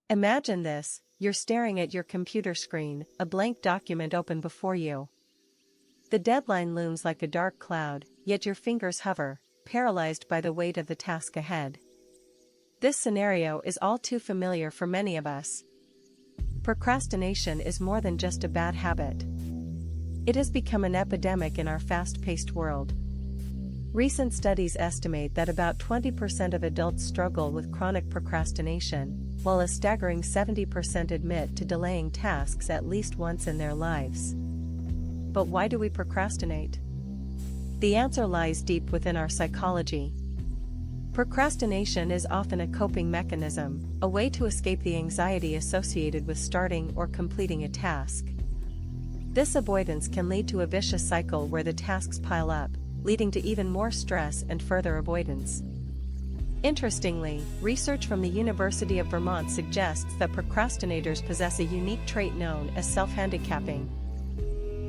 Imagine this, you're staring at your computer screen, a blank document open before you. The deadline looms like a dark cloud, yet your fingers hover, paralyzed by the weight of the task ahead. This scenario is all too familiar for many of us. Procrastination is more than just a bad habit. It has become an epidemic in our fast-paced world. Recent studies estimate that about 20% of adults struggle with chronic procrastination, while a staggering 70% admit to delaying tasks at least once in their lives. But why do we procrastinate? The answer lies deep within our psychology. Procrastination is often a coping mechanism, a way to escape the anxiety associated with starting or completing a task. This avoidance can lead to a vicious cycle where the tasks pile up, leading to even more stress and further avoidance. Interestingly, research from the University of Vermont suggests that procrastinators possess a unique trait known as self-handicapping.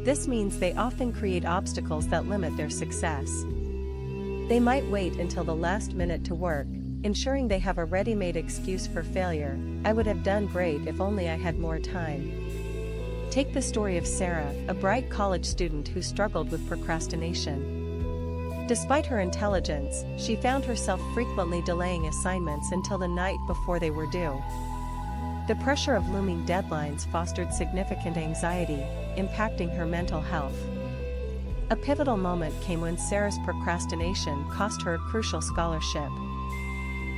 This means they often create obstacles that limit their success. They might wait until the last minute to work, ensuring they have a ready-made excuse for failure. "I would have done great if only I had more time." Take the story of Sarah, a bright college student who struggled with procrastination. Despite her intelligence, she found herself frequently delaying assignments until the night before they were due. The pressure of looming deadlines fostered significant anxiety, impacting her mental health. A pivotal moment came when Sarah's procrastination cost her a crucial scholarship.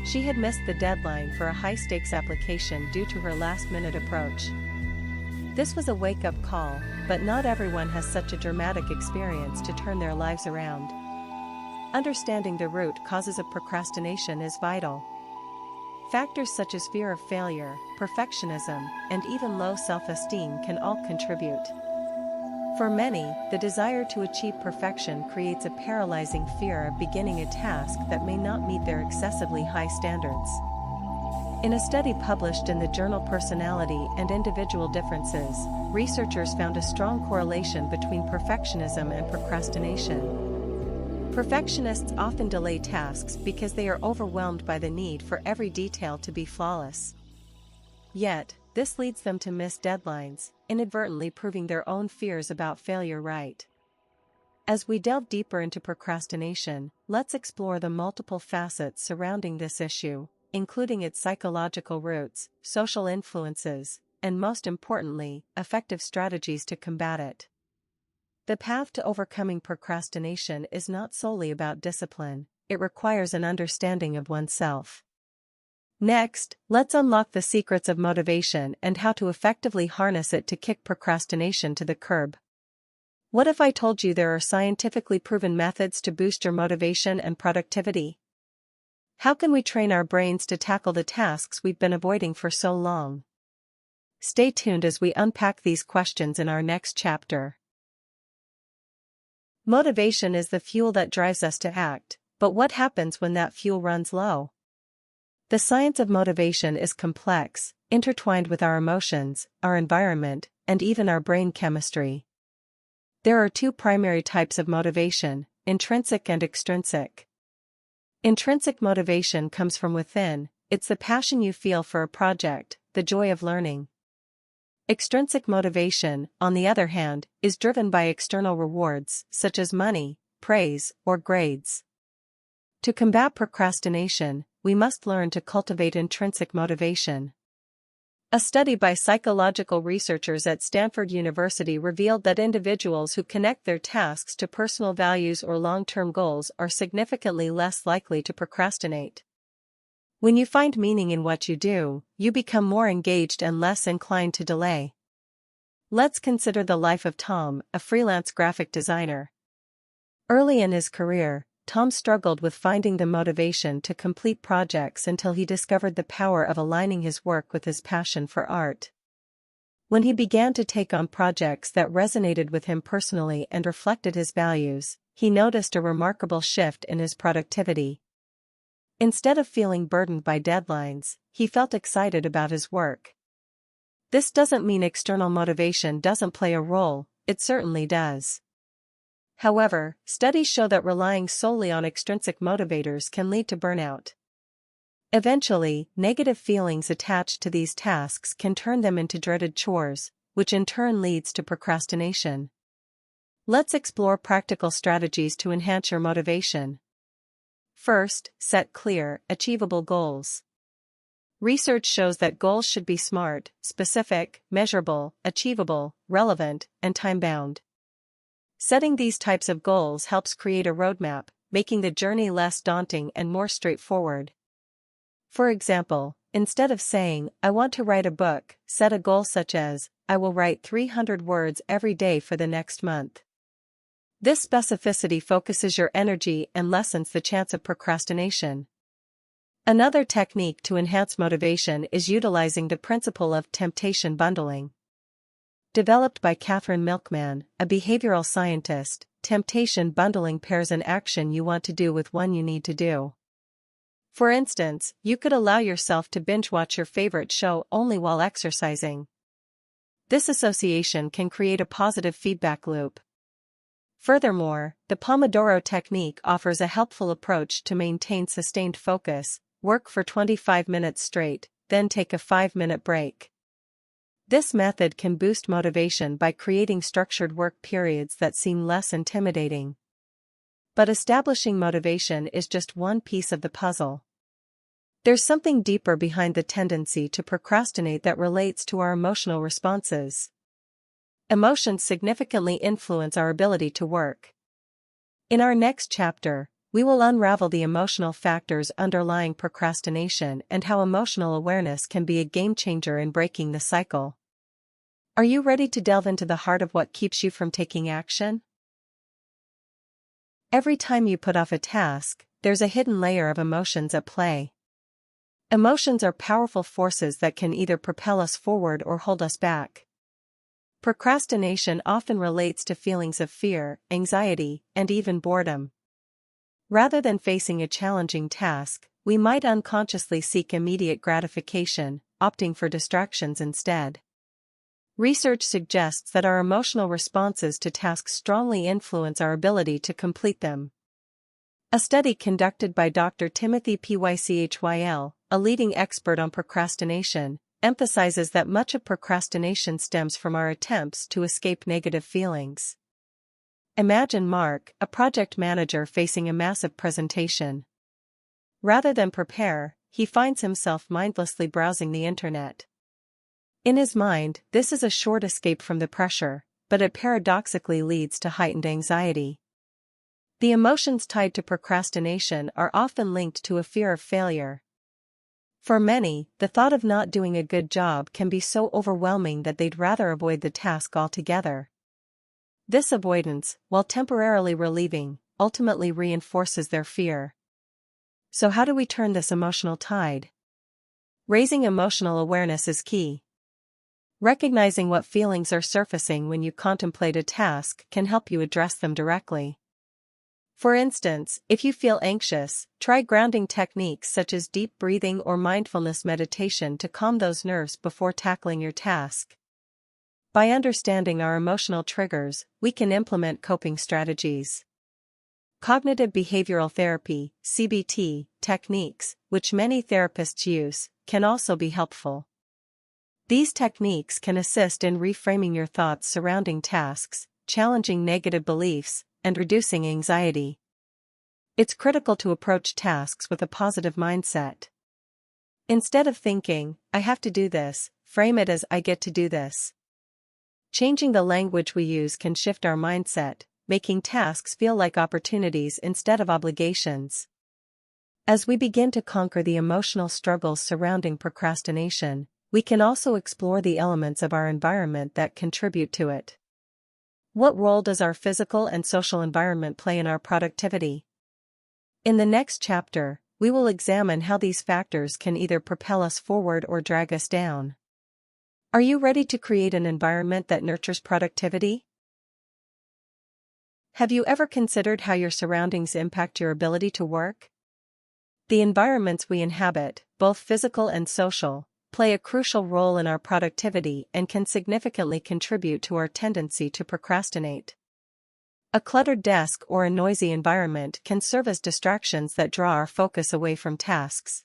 She had missed the deadline for a high-stakes application due to her last-minute approach. This was a wake-up call, but not everyone has such a dramatic experience to turn their lives around. Understanding the root causes of procrastination is vital. Factors such as fear of failure, perfectionism, and even low self-esteem can all contribute. For many, the desire to achieve perfection creates a paralyzing fear of beginning a task that may not meet their excessively high standards. In a study published in the journal Personality and Individual Differences, researchers found a strong correlation between perfectionism and procrastination. Perfectionists often delay tasks because they are overwhelmed by the need for every detail to be flawless. Yet, this leads them to miss deadlines, inadvertently proving their own fears about failure right. As we delve deeper into procrastination, let's explore the multiple facets surrounding this issue, including its psychological roots, social influences, and most importantly, effective strategies to combat it. The path to overcoming procrastination is not solely about discipline, it requires an understanding of oneself. Next, let's unlock the secrets of motivation and how to effectively harness it to kick procrastination to the curb. What if I told you there are scientifically proven methods to boost your motivation and productivity? How can we train our brains to tackle the tasks we've been avoiding for so long? Stay tuned as we unpack these questions in our next chapter. Motivation is the fuel that drives us to act, but what happens when that fuel runs low? The science of motivation is complex, intertwined with our emotions, our environment, and even our brain chemistry. There are two primary types of motivation, intrinsic and extrinsic. Intrinsic motivation comes from within, it's the passion you feel for a project, the joy of learning. Extrinsic motivation, on the other hand, is driven by external rewards, such as money, praise, or grades. To combat procrastination, we must learn to cultivate intrinsic motivation. A study by psychological researchers at Stanford University revealed that individuals who connect their tasks to personal values or long-term goals are significantly less likely to procrastinate. When you find meaning in what you do, you become more engaged and less inclined to delay. Let's consider the life of Tom, a freelance graphic designer. Early in his career, Tom struggled with finding the motivation to complete projects until he discovered the power of aligning his work with his passion for art. When he began to take on projects that resonated with him personally and reflected his values, he noticed a remarkable shift in his productivity. Instead of feeling burdened by deadlines, he felt excited about his work. This doesn't mean external motivation doesn't play a role, it certainly does. However, studies show that relying solely on extrinsic motivators can lead to burnout. Eventually, negative feelings attached to these tasks can turn them into dreaded chores, which in turn leads to procrastination. Let's explore practical strategies to enhance your motivation. First, set clear, achievable goals. Research shows that goals should be SMART, specific, measurable, achievable, relevant, and time-bound. Setting these types of goals helps create a roadmap, making the journey less daunting and more straightforward. For example, instead of saying, "I want to write a book," set a goal such as, "I will write 300 words every day for the next month." This specificity focuses your energy and lessens the chance of procrastination. Another technique to enhance motivation is utilizing the principle of temptation bundling. Developed by Catherine Milkman, a behavioral scientist, temptation bundling pairs an action you want to do with one you need to do. For instance, you could allow yourself to binge-watch your favorite show only while exercising. This association can create a positive feedback loop. Furthermore, the Pomodoro technique offers a helpful approach to maintain sustained focus. Work for 25 minutes straight, then take a 5-minute break. This method can boost motivation by creating structured work periods that seem less intimidating. But establishing motivation is just one piece of the puzzle. There's something deeper behind the tendency to procrastinate that relates to our emotional responses. Emotions significantly influence our ability to work. In our next chapter, we will unravel the emotional factors underlying procrastination and how emotional awareness can be a game-changer in breaking the cycle. Are you ready to delve into the heart of what keeps you from taking action? Every time you put off a task, there's a hidden layer of emotions at play. Emotions are powerful forces that can either propel us forward or hold us back. Procrastination often relates to feelings of fear, anxiety, and even boredom. Rather than facing a challenging task, we might unconsciously seek immediate gratification, opting for distractions instead. Research suggests that our emotional responses to tasks strongly influence our ability to complete them. A study conducted by Dr. Timothy Pychyl, a leading expert on procrastination, emphasizes that much of procrastination stems from our attempts to escape negative feelings. Imagine Mark, a project manager facing a massive presentation. Rather than prepare, he finds himself mindlessly browsing the internet. In his mind, this is a short escape from the pressure, but it paradoxically leads to heightened anxiety. The emotions tied to procrastination are often linked to a fear of failure. For many, the thought of not doing a good job can be so overwhelming that they'd rather avoid the task altogether. This avoidance, while temporarily relieving, ultimately reinforces their fear. So how do we turn this emotional tide? Raising emotional awareness is key. Recognizing what feelings are surfacing when you contemplate a task can help you address them directly. For instance, if you feel anxious, try grounding techniques such as deep breathing or mindfulness meditation to calm those nerves before tackling your task. By understanding our emotional triggers, we can implement coping strategies. Cognitive behavioral therapy, CBT, techniques, which many therapists use, can also be helpful. These techniques can assist in reframing your thoughts surrounding tasks, challenging negative beliefs, and reducing anxiety. It's critical to approach tasks with a positive mindset. Instead of thinking, "I have to do this," frame it as, "I get to do this." Changing the language we use can shift our mindset, making tasks feel like opportunities instead of obligations. As we begin to conquer the emotional struggles surrounding procrastination, we can also explore the elements of our environment that contribute to it. What role does our physical and social environment play in our productivity? In the next chapter, we will examine how these factors can either propel us forward or drag us down. Are you ready to create an environment that nurtures productivity? Have you ever considered how your surroundings impact your ability to work? The environments we inhabit, both physical and social, play a crucial role in our productivity and can significantly contribute to our tendency to procrastinate. A cluttered desk or a noisy environment can serve as distractions that draw our focus away from tasks.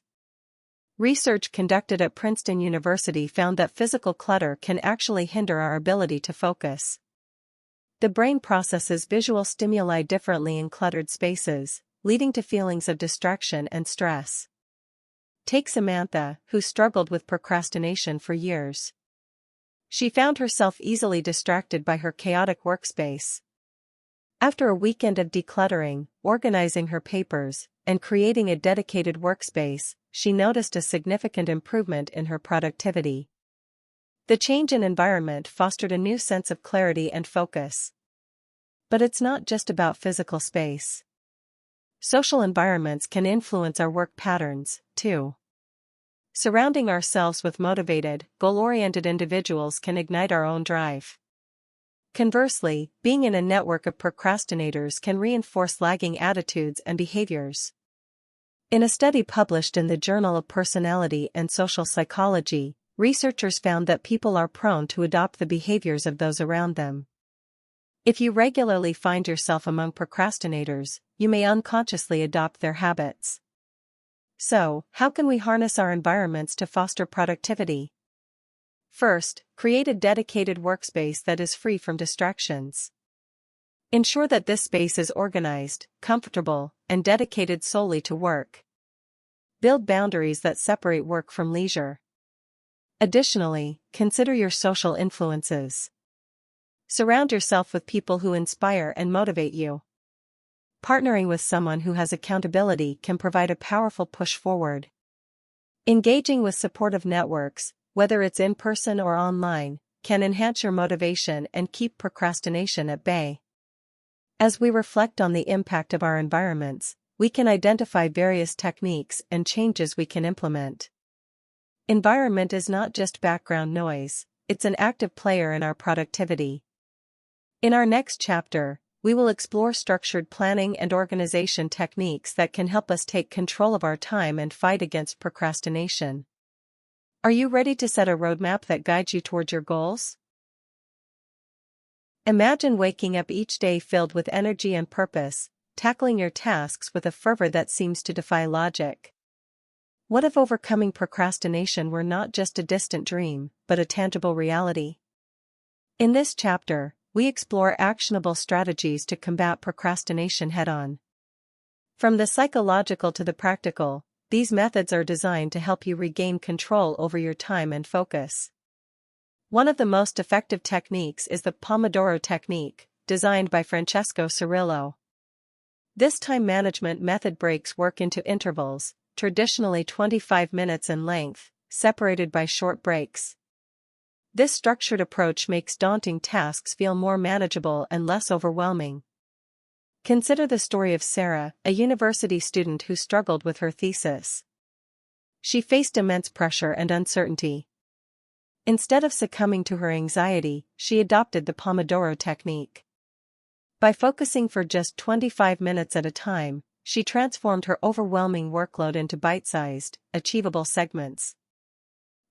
Research conducted at Princeton University found that physical clutter can actually hinder our ability to focus. The brain processes visual stimuli differently in cluttered spaces, leading to feelings of distraction and stress. Take Samantha, who struggled with procrastination for years. She found herself easily distracted by her chaotic workspace. After a weekend of decluttering, organizing her papers, and creating a dedicated workspace, she noticed a significant improvement in her productivity. The change in environment fostered a new sense of clarity and focus. But it's not just about physical space. Social environments can influence our work patterns, too. Surrounding ourselves with motivated, goal-oriented individuals can ignite our own drive. Conversely, being in a network of procrastinators can reinforce lagging attitudes and behaviors. In a study published in the Journal of Personality and Social Psychology, researchers found that people are prone to adopt the behaviors of those around them. If you regularly find yourself among procrastinators, you may unconsciously adopt their habits. So, how can we harness our environments to foster productivity? First, create a dedicated workspace that is free from distractions. Ensure that this space is organized, comfortable, and dedicated solely to work. Build boundaries that separate work from leisure. Additionally, consider your social influences. Surround yourself with people who inspire and motivate you. Partnering with someone who has accountability can provide a powerful push forward. Engaging with supportive networks, whether it's in person or online, can enhance your motivation and keep procrastination at bay. As we reflect on the impact of our environments, we can identify various techniques and changes we can implement. Environment is not just background noise, it's an active player in our productivity. In our next chapter, we will explore structured planning and organization techniques that can help us take control of our time and fight against procrastination. Are you ready to set a roadmap that guides you toward your goals? Imagine waking up each day filled with energy and purpose, tackling your tasks with a fervor that seems to defy logic. What if overcoming procrastination were not just a distant dream, but a tangible reality? In this chapter, we explore actionable strategies to combat procrastination head-on. From the psychological to the practical, these methods are designed to help you regain control over your time and focus. One of the most effective techniques is the Pomodoro technique, designed by Francesco Cirillo. This time management method breaks work into intervals, traditionally 25 minutes in length, separated by short breaks. This structured approach makes daunting tasks feel more manageable and less overwhelming. Consider the story of Sarah, a university student who struggled with her thesis. She faced immense pressure and uncertainty. Instead of succumbing to her anxiety, she adopted the Pomodoro technique. By focusing for just 25 minutes at a time, she transformed her overwhelming workload into bite-sized, achievable segments.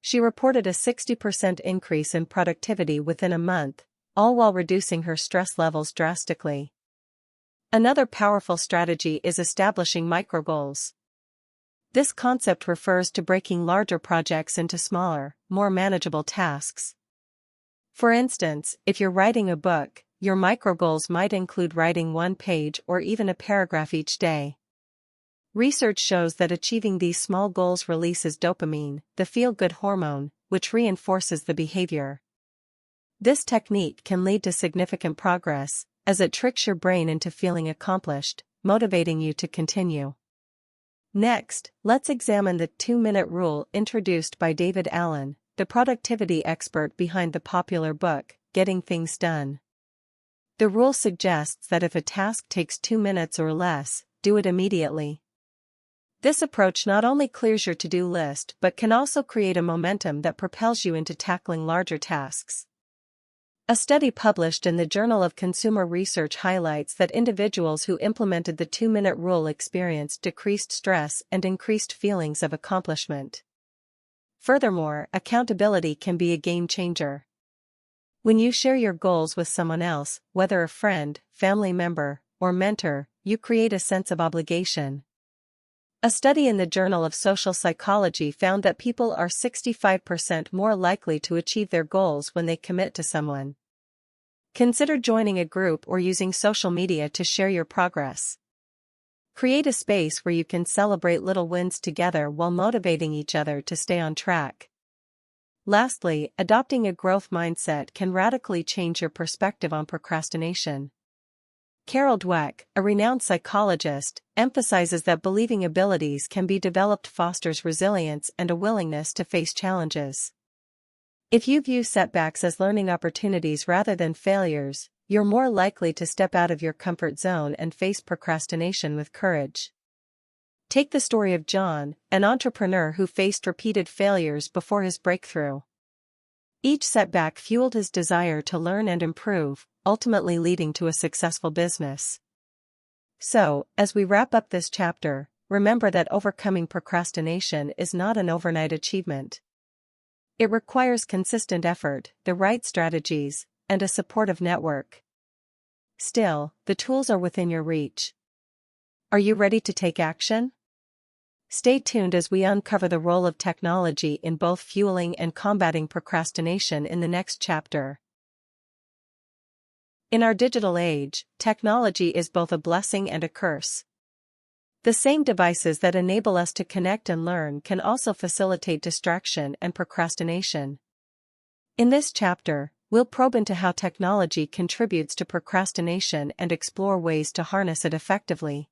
She reported a 60% increase in productivity within a month, all while reducing her stress levels drastically. Another powerful strategy is establishing micro-goals. This concept refers to breaking larger projects into smaller, more manageable tasks. For instance, if you're writing a book, your micro-goals might include writing one page or even a paragraph each day. Research shows that achieving these small goals releases dopamine, the feel-good hormone, which reinforces the behavior. This technique can lead to significant progress, as it tricks your brain into feeling accomplished, motivating you to continue. Next, let's examine the 2-minute rule introduced by David Allen, the productivity expert behind the popular book, Getting Things Done. The rule suggests that if a task takes 2 minutes or less, do it immediately. This approach not only clears your to-do list but can also create a momentum that propels you into tackling larger tasks. A study published in the Journal of Consumer Research highlights that individuals who implemented the 2-minute rule experienced decreased stress and increased feelings of accomplishment. Furthermore, accountability can be a game changer. When you share your goals with someone else, whether a friend, family member, or mentor, you create a sense of obligation. A study in the Journal of Social Psychology found that people are 65% more likely to achieve their goals when they commit to someone. Consider joining a group or using social media to share your progress. Create a space where you can celebrate little wins together while motivating each other to stay on track. Lastly, adopting a growth mindset can radically change your perspective on procrastination. Carol Dweck, a renowned psychologist, emphasizes that believing abilities can be developed fosters resilience and a willingness to face challenges. If you view setbacks as learning opportunities rather than failures, you're more likely to step out of your comfort zone and face procrastination with courage. Take the story of John, an entrepreneur who faced repeated failures before his breakthrough. Each setback fueled his desire to learn and improve, ultimately leading to a successful business. So, as we wrap up this chapter, remember that overcoming procrastination is not an overnight achievement. It requires consistent effort, the right strategies, and a supportive network. Still, the tools are within your reach. Are you ready to take action? Stay tuned as we uncover the role of technology in both fueling and combating procrastination in the next chapter. In our digital age, technology is both a blessing and a curse. The same devices that enable us to connect and learn can also facilitate distraction and procrastination. In this chapter, we'll probe into how technology contributes to procrastination and explore ways to harness it effectively.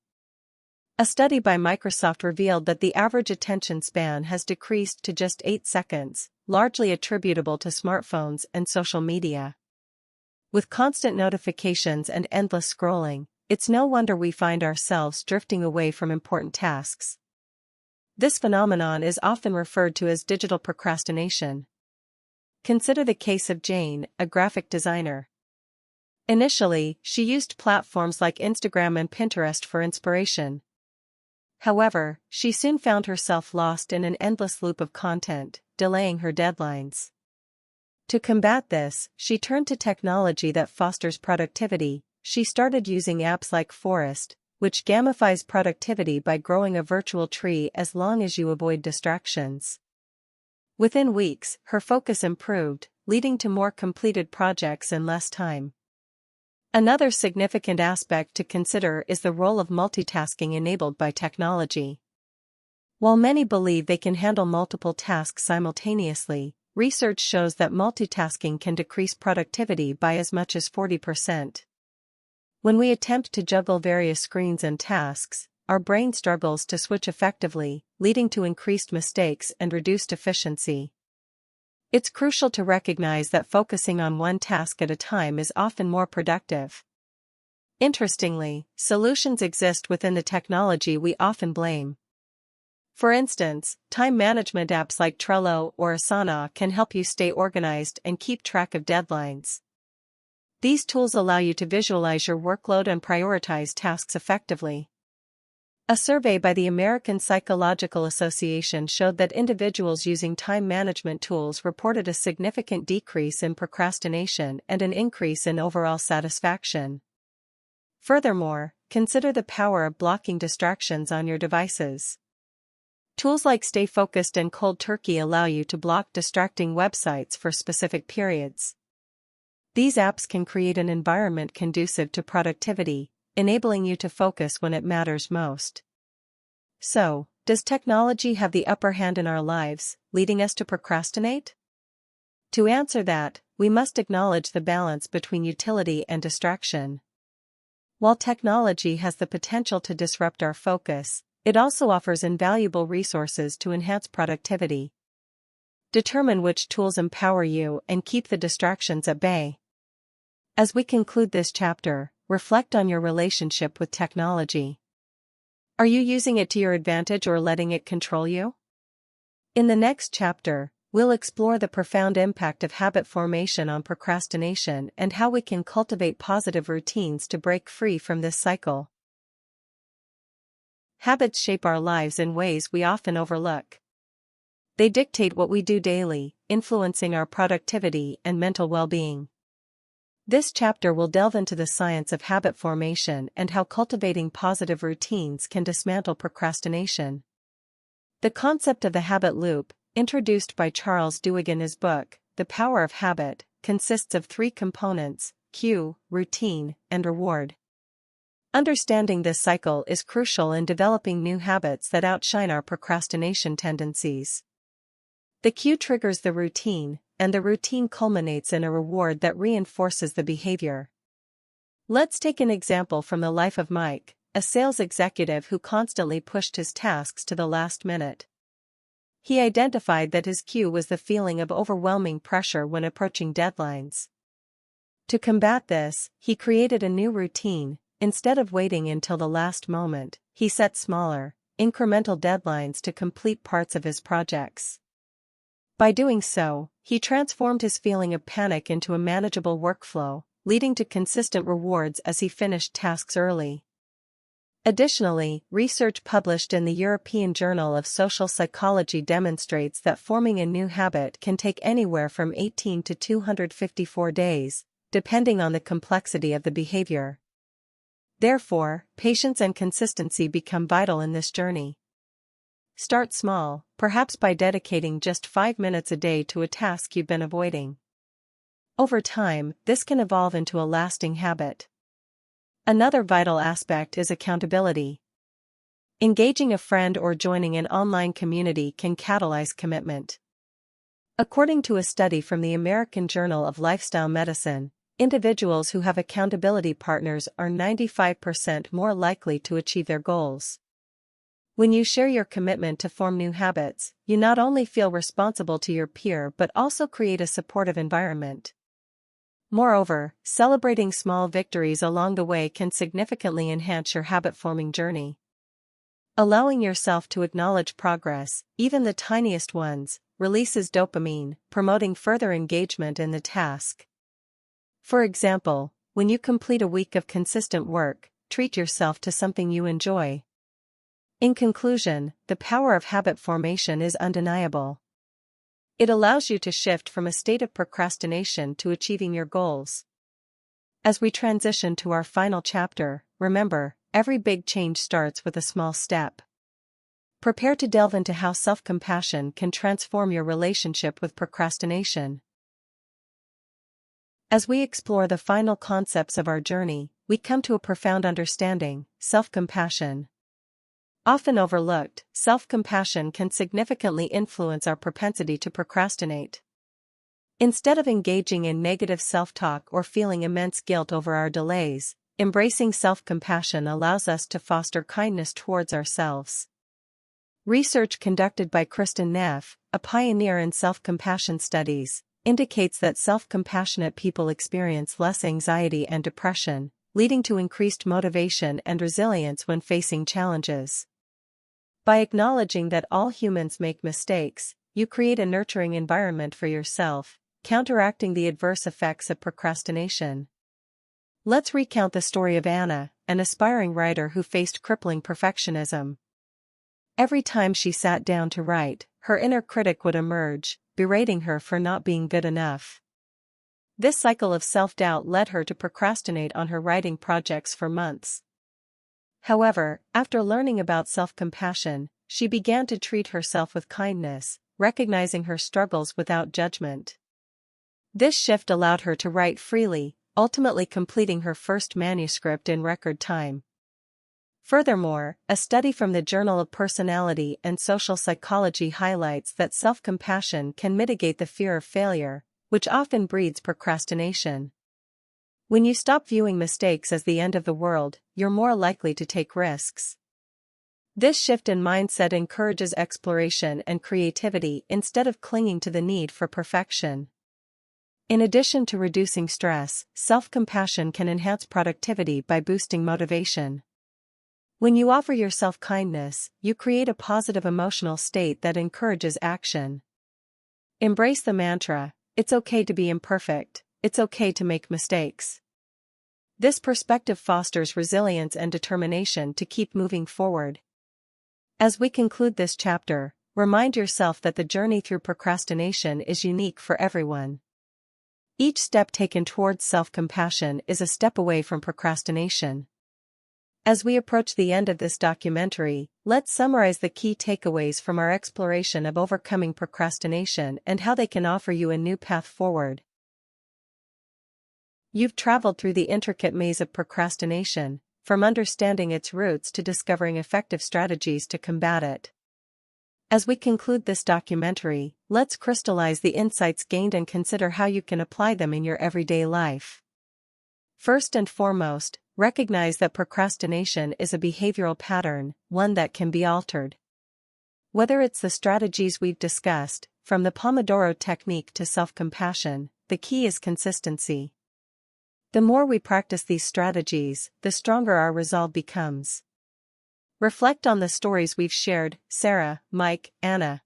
A study by Microsoft revealed that the average attention span has decreased to just 8 seconds, largely attributable to smartphones and social media. With constant notifications and endless scrolling, it's no wonder we find ourselves drifting away from important tasks. This phenomenon is often referred to as digital procrastination. Consider the case of Jane, a graphic designer. Initially, she used platforms like Instagram and Pinterest for inspiration. However, she soon found herself lost in an endless loop of content, delaying her deadlines. To combat this, she turned to technology that fosters productivity. She started using apps like Forest, which gamifies productivity by growing a virtual tree as long as you avoid distractions. Within weeks, her focus improved, leading to more completed projects in less time. Another significant aspect to consider is the role of multitasking enabled by technology. While many believe they can handle multiple tasks simultaneously, research shows that multitasking can decrease productivity by as much as 40%. When we attempt to juggle various screens and tasks, our brain struggles to switch effectively, leading to increased mistakes and reduced efficiency. It's crucial to recognize that focusing on one task at a time is often more productive. Interestingly, solutions exist within the technology we often blame. For instance, time management apps like Trello or Asana can help you stay organized and keep track of deadlines. These tools allow you to visualize your workload and prioritize tasks effectively. A survey by the American Psychological Association showed that individuals using time management tools reported a significant decrease in procrastination and an increase in overall satisfaction. Furthermore, consider the power of blocking distractions on your devices. Tools like Stay Focused and Cold Turkey allow you to block distracting websites for specific periods. These apps can create an environment conducive to productivity, enabling you to focus when it matters most. So, does technology have the upper hand in our lives, leading us to procrastinate? To answer that, we must acknowledge the balance between utility and distraction. While technology has the potential to disrupt our focus, it also offers invaluable resources to enhance productivity. Determine which tools empower you and keep the distractions at bay. As we conclude this chapter, reflect on your relationship with technology. Are you using it to your advantage or letting it control you? In the next chapter, we'll explore the profound impact of habit formation on procrastination and how we can cultivate positive routines to break free from this cycle. Habits shape our lives in ways we often overlook. They dictate what we do daily, influencing our productivity and mental well-being. This chapter will delve into the science of habit formation and how cultivating positive routines can dismantle procrastination. The concept of the habit loop, introduced by Charles Duhigg in his book, The Power of Habit, consists of three components: cue, routine, and reward. Understanding this cycle is crucial in developing new habits that outshine our procrastination tendencies. The cue triggers the routine, and the routine culminates in a reward that reinforces the behavior. Let's take an example from the life of Mike, a sales executive who constantly pushed his tasks to the last minute. He identified that his cue was the feeling of overwhelming pressure when approaching deadlines. To combat this, he created a new routine. Instead of waiting until the last moment, he set smaller, incremental deadlines to complete parts of his projects. By doing so, he transformed his feeling of panic into a manageable workflow, leading to consistent rewards as he finished tasks early. Additionally, research published in the European Journal of Social Psychology demonstrates that forming a new habit can take anywhere from 18 to 254 days, depending on the complexity of the behavior. Therefore, patience and consistency become vital in this journey. Start small, perhaps by dedicating just 5 minutes a day to a task you've been avoiding. Over time, this can evolve into a lasting habit. Another vital aspect is accountability. Engaging a friend or joining an online community can catalyze commitment. According to a study from the American Journal of Lifestyle Medicine, individuals who have accountability partners are 95% more likely to achieve their goals. When you share your commitment to form new habits, you not only feel responsible to your peer but also create a supportive environment. Moreover, celebrating small victories along the way can significantly enhance your habit-forming journey. Allowing yourself to acknowledge progress, even the tiniest ones, releases dopamine, promoting further engagement in the task. For example, when you complete a week of consistent work, treat yourself to something you enjoy. In conclusion, the power of habit formation is undeniable. It allows you to shift from a state of procrastination to achieving your goals. As we transition to our final chapter, remember, every big change starts with a small step. Prepare to delve into how self-compassion can transform your relationship with procrastination. As we explore the final concepts of our journey, we come to a profound understanding: self-compassion. Often overlooked, self-compassion can significantly influence our propensity to procrastinate. Instead of engaging in negative self-talk or feeling immense guilt over our delays, embracing self-compassion allows us to foster kindness towards ourselves. Research conducted by Kristen Neff, a pioneer in self-compassion studies, indicates that self-compassionate people experience less anxiety and depression, leading to increased motivation and resilience when facing challenges. By acknowledging that all humans make mistakes, you create a nurturing environment for yourself, counteracting the adverse effects of procrastination. Let's recount the story of Anna, an aspiring writer who faced crippling perfectionism. Every time she sat down to write, her inner critic would emerge, berating her for not being good enough. This cycle of self-doubt led her to procrastinate on her writing projects for months. However, after learning about self-compassion, she began to treat herself with kindness, recognizing her struggles without judgment. This shift allowed her to write freely, ultimately completing her first manuscript in record time. Furthermore, a study from the Journal of Personality and Social Psychology highlights that self-compassion can mitigate the fear of failure, which often breeds procrastination. When you stop viewing mistakes as the end of the world, you're more likely to take risks. This shift in mindset encourages exploration and creativity instead of clinging to the need for perfection. In addition to reducing stress, self-compassion can enhance productivity by boosting motivation. When you offer yourself kindness, you create a positive emotional state that encourages action. Embrace the mantra, "It's okay to be imperfect, it's okay to make mistakes." This perspective fosters resilience and determination to keep moving forward. As we conclude this chapter, remind yourself that the journey through procrastination is unique for everyone. Each step taken towards self-compassion is a step away from procrastination. As we approach the end of this documentary, let's summarize the key takeaways from our exploration of overcoming procrastination and how they can offer you a new path forward. You've traveled through the intricate maze of procrastination, from understanding its roots to discovering effective strategies to combat it. As we conclude this documentary, let's crystallize the insights gained and consider how you can apply them in your everyday life. First and foremost, recognize that procrastination is a behavioral pattern, one that can be altered. Whether it's the strategies we've discussed, from the Pomodoro technique to self-compassion, the key is consistency. The more we practice these strategies, the stronger our resolve becomes. Reflect on the stories we've shared, Sarah, Mike, Anna.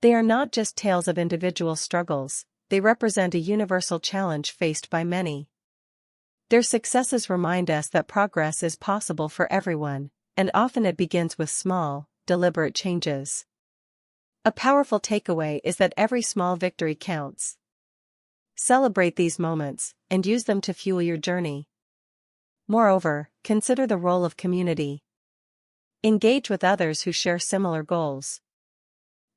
They are not just tales of individual struggles, they represent a universal challenge faced by many. Their successes remind us that progress is possible for everyone, and often it begins with small, deliberate changes. A powerful takeaway is that every small victory counts. Celebrate these moments, and use them to fuel your journey. Moreover, consider the role of community. Engage with others who share similar goals.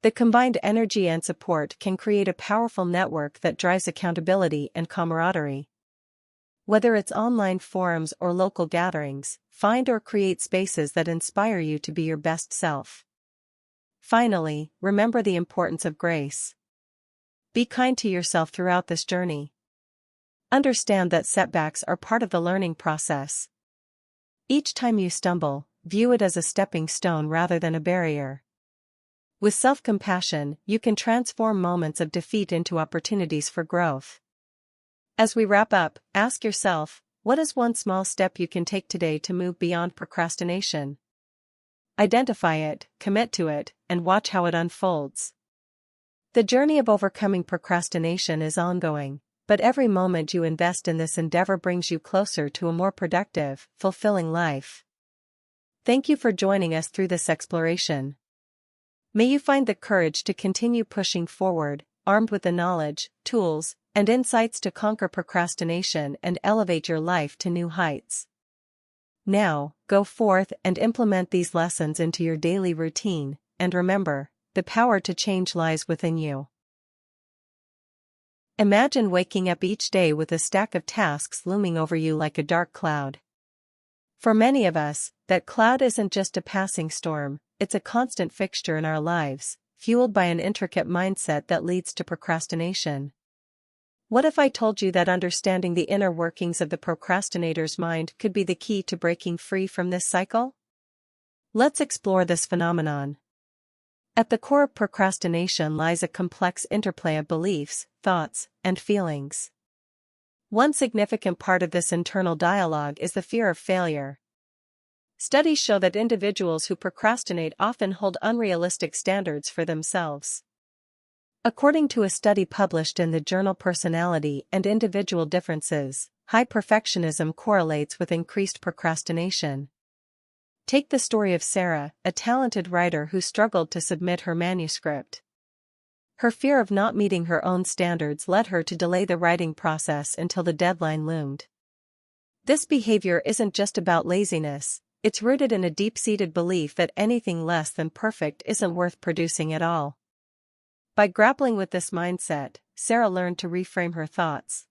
The combined energy and support can create a powerful network that drives accountability and camaraderie. Whether it's online forums or local gatherings, find or create spaces that inspire you to be your best self. Finally, remember the importance of grace. Be kind to yourself throughout this journey. Understand that setbacks are part of the learning process. Each time you stumble, view it as a stepping stone rather than a barrier. With self-compassion, you can transform moments of defeat into opportunities for growth. As we wrap up, ask yourself, what is one small step you can take today to move beyond procrastination? Identify it, commit to it, and watch how it unfolds. The journey of overcoming procrastination is ongoing, but every moment you invest in this endeavor brings you closer to a more productive, fulfilling life. Thank you for joining us through this exploration. May you find the courage to continue pushing forward, armed with the knowledge, tools, and insights to conquer procrastination and elevate your life to new heights. Now, go forth and implement these lessons into your daily routine, and remember, the power to change lies within you. Imagine waking up each day with a stack of tasks looming over you like a dark cloud. For many of us, that cloud isn't just a passing storm, it's a constant fixture in our lives, fueled by an intricate mindset that leads to procrastination. What if I told you that understanding the inner workings of the procrastinator's mind could be the key to breaking free from this cycle? Let's explore this phenomenon. At the core of procrastination lies a complex interplay of beliefs, thoughts, and feelings. One significant part of this internal dialogue is the fear of failure. Studies show that individuals who procrastinate often hold unrealistic standards for themselves. According to a study published in the journal Personality and Individual Differences, high perfectionism correlates with increased procrastination. Take the story of Sarah, a talented writer who struggled to submit her manuscript. Her fear of not meeting her own standards led her to delay the writing process until the deadline loomed. This behavior isn't just about laziness, it's rooted in a deep-seated belief that anything less than perfect isn't worth producing at all. By grappling with this mindset, Sarah learned to reframe her thoughts.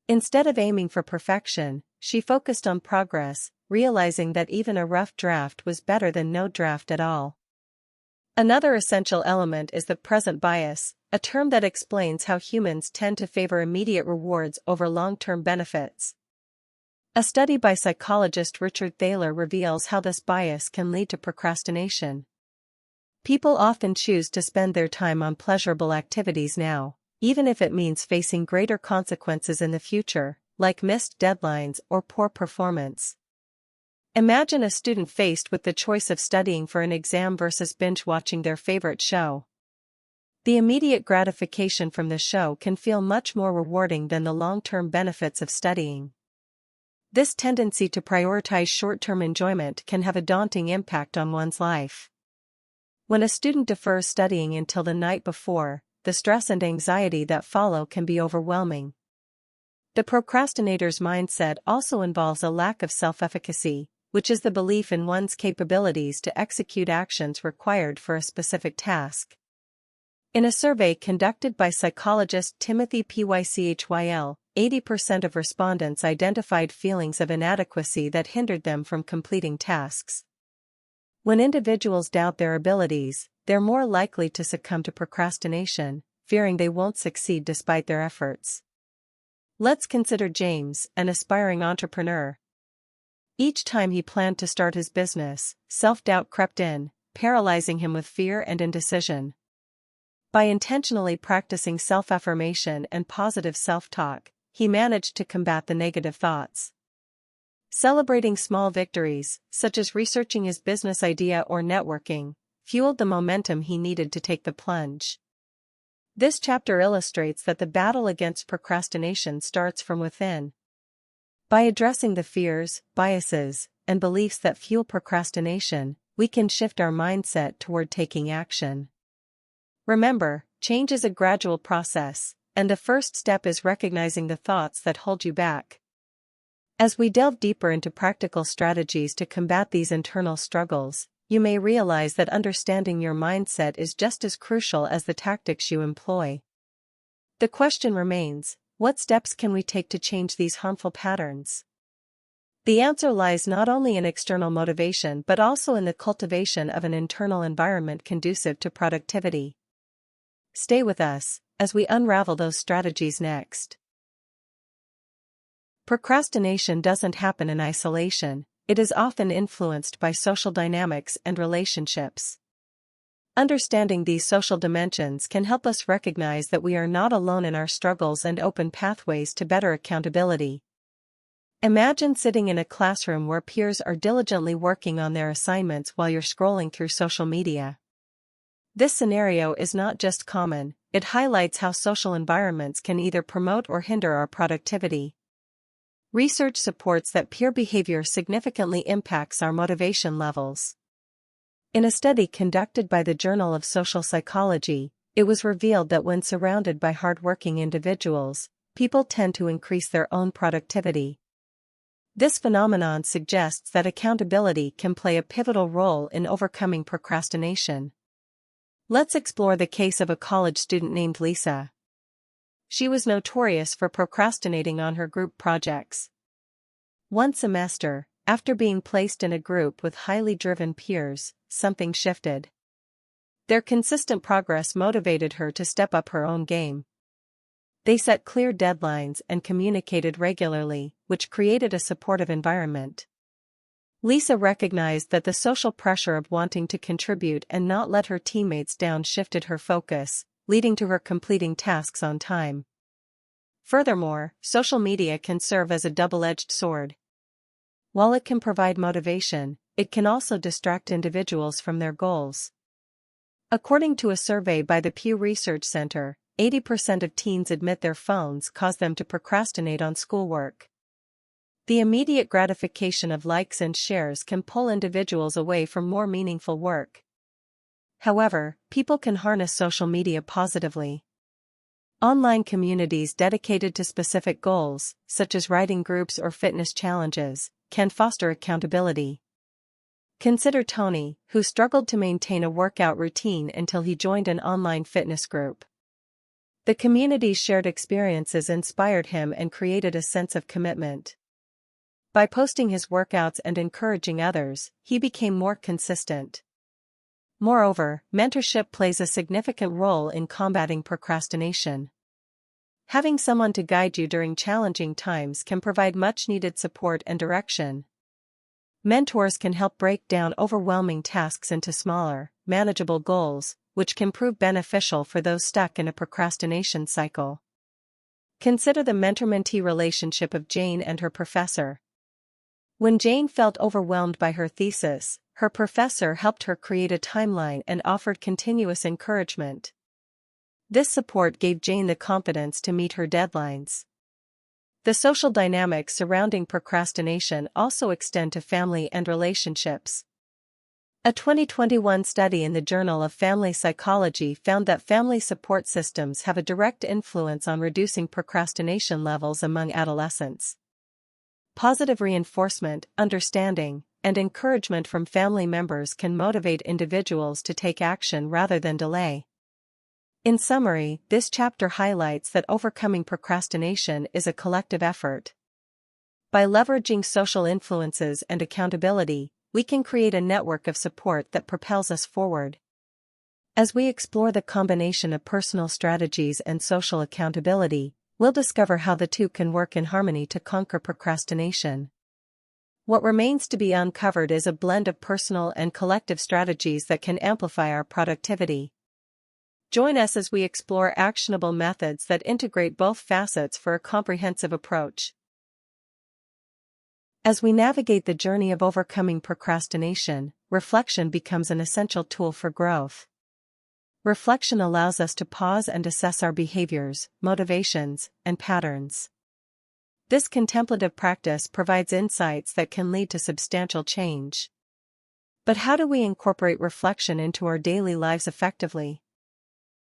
Instead of aiming for perfection, she focused on progress, realizing that even a rough draft was better than no draft at all. Another essential element is the present bias, a term that explains how humans tend to favor immediate rewards over long-term benefits. A study by psychologist Richard Thaler reveals how this bias can lead to procrastination. People often choose to spend their time on pleasurable activities now, even if it means facing greater consequences in the future, like missed deadlines or poor performance. Imagine a student faced with the choice of studying for an exam versus binge-watching their favorite show. The immediate gratification from the show can feel much more rewarding than the long-term benefits of studying. This tendency to prioritize short-term enjoyment can have a daunting impact on one's life. When a student defers studying until the night before, the the stress and anxiety that follow can be overwhelming. The procrastinator's mindset also involves a lack of self-efficacy, which is the belief in one's capabilities to execute actions required for a specific task. In a survey conducted by psychologist Timothy Pychyl, 80% of respondents identified feelings of inadequacy that hindered them from completing tasks. When individuals doubt their abilities, they're more likely to succumb to procrastination, fearing they won't succeed despite their efforts. Let's consider James, an aspiring entrepreneur. Each time he planned to start his business, self-doubt crept in, paralyzing him with fear and indecision. By intentionally practicing self-affirmation and positive self-talk, he managed to combat the negative thoughts. Celebrating small victories, such as researching his business idea or networking, fueled the momentum he needed to take the plunge. This chapter illustrates that the battle against procrastination starts from within. By addressing the fears, biases, and beliefs that fuel procrastination, we can shift our mindset toward taking action. Remember, change is a gradual process, and the first step is recognizing the thoughts that hold you back. As we delve deeper into practical strategies to combat these internal struggles, you may realize that understanding your mindset is just as crucial as the tactics you employ. The question remains, what steps can we take to change these harmful patterns? The answer lies not only in external motivation but also in the cultivation of an internal environment conducive to productivity. Stay with us as we unravel those strategies next. Procrastination doesn't happen in isolation. It is often influenced by social dynamics and relationships. Understanding these social dimensions can help us recognize that we are not alone in our struggles and open pathways to better accountability. Imagine sitting in a classroom where peers are diligently working on their assignments while you're scrolling through social media. This scenario is not just common, it highlights how social environments can either promote or hinder our productivity. Research supports that peer behavior significantly impacts our motivation levels. In a study conducted by the Journal of Social Psychology, it was revealed that when surrounded by hardworking individuals, people tend to increase their own productivity. This phenomenon suggests that accountability can play a pivotal role in overcoming procrastination. Let's explore the case of a college student named Lisa. She was notorious for procrastinating on her group projects. One semester, after being placed in a group with highly driven peers, something shifted. Their consistent progress motivated her to step up her own game. They set clear deadlines and communicated regularly, which created a supportive environment. Lisa recognized that the social pressure of wanting to contribute and not let her teammates down shifted her focus, leading to her completing tasks on time. Furthermore, social media can serve as a double-edged sword. While it can provide motivation, it can also distract individuals from their goals. According to a survey by the Pew Research Center, 80% of teens admit their phones cause them to procrastinate on schoolwork. The immediate gratification of likes and shares can pull individuals away from more meaningful work. However, people can harness social media positively. Online communities dedicated to specific goals, such as writing groups or fitness challenges, can foster accountability. Consider Tony, who struggled to maintain a workout routine until he joined an online fitness group. The community's shared experiences inspired him and created a sense of commitment. By posting his workouts and encouraging others, he became more consistent. Moreover, mentorship plays a significant role in combating procrastination. Having someone to guide you during challenging times can provide much-needed support and direction. Mentors can help break down overwhelming tasks into smaller, manageable goals, which can prove beneficial for those stuck in a procrastination cycle. Consider the mentor-mentee relationship of Jane and her professor. When Jane felt overwhelmed by her thesis, her professor helped her create a timeline and offered continuous encouragement. This support gave Jane the confidence to meet her deadlines. The social dynamics surrounding procrastination also extend to family and relationships. A 2021 study in the Journal of Family Psychology found that family support systems have a direct influence on reducing procrastination levels among adolescents. Positive reinforcement, understanding, and encouragement from family members can motivate individuals to take action rather than delay. In summary, this chapter highlights that overcoming procrastination is a collective effort. By leveraging social influences and accountability, we can create a network of support that propels us forward. As we explore the combination of personal strategies and social accountability, we'll discover how the two can work in harmony to conquer procrastination. What remains to be uncovered is a blend of personal and collective strategies that can amplify our productivity. Join us as we explore actionable methods that integrate both facets for a comprehensive approach. As we navigate the journey of overcoming procrastination, reflection becomes an essential tool for growth. Reflection allows us to pause and assess our behaviors, motivations, and patterns. This contemplative practice provides insights that can lead to substantial change. But how do we incorporate reflection into our daily lives effectively?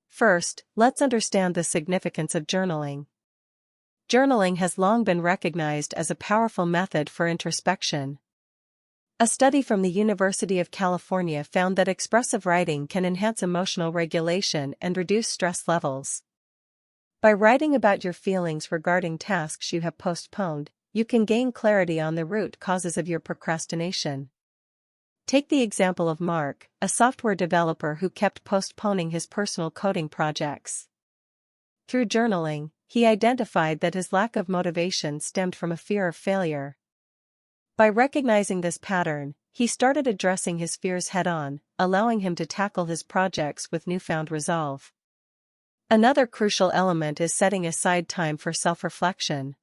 First, let's understand the significance of journaling. Journaling has long been recognized as a powerful method for introspection. A study from the University of California found that expressive writing can enhance emotional regulation and reduce stress levels. By writing about your feelings regarding tasks you have postponed, you can gain clarity on the root causes of your procrastination. Take the example of Mark, a software developer who kept postponing his personal coding projects. Through journaling, he identified that his lack of motivation stemmed from a fear of failure. By recognizing this pattern, he started addressing his fears head-on, allowing him to tackle his projects with newfound resolve. Another crucial element is setting aside time for self-reflection.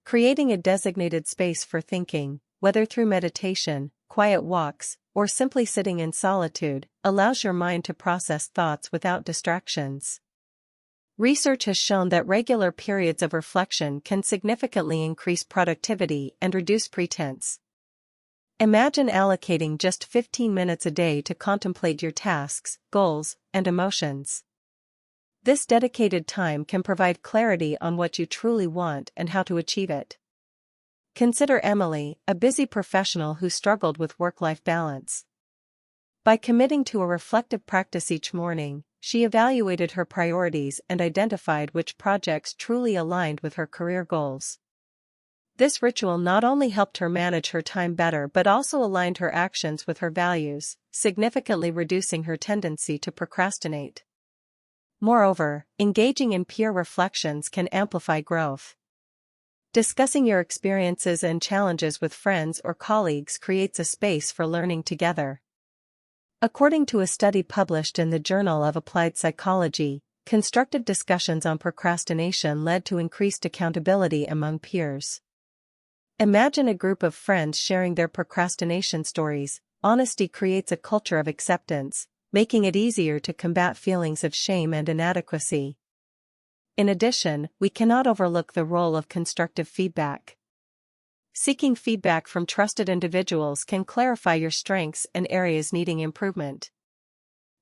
Creating a designated space for thinking, whether through meditation, quiet walks, or simply sitting in solitude, allows your mind to process thoughts without distractions. Research has shown that regular periods of reflection can significantly increase productivity and reduce pretense. Imagine allocating just 15 minutes a day to contemplate your tasks, goals, and emotions. This dedicated time can provide clarity on what you truly want and how to achieve it. Consider Emily, a busy professional who struggled with work-life balance. By committing to a reflective practice each morning, she evaluated her priorities and identified which projects truly aligned with her career goals. This ritual not only helped her manage her time better but also aligned her actions with her values, significantly reducing her tendency to procrastinate. Moreover, engaging in peer reflections can amplify growth. Discussing your experiences and challenges with friends or colleagues creates a space for learning together. According to a study published in the Journal of Applied Psychology, constructive discussions on procrastination led to increased accountability among peers. Imagine a group of friends sharing their procrastination stories. Honesty creates a culture of acceptance, making it easier to combat feelings of shame and inadequacy. In addition, we cannot overlook the role of constructive feedback. Seeking feedback from trusted individuals can clarify your strengths and areas needing improvement.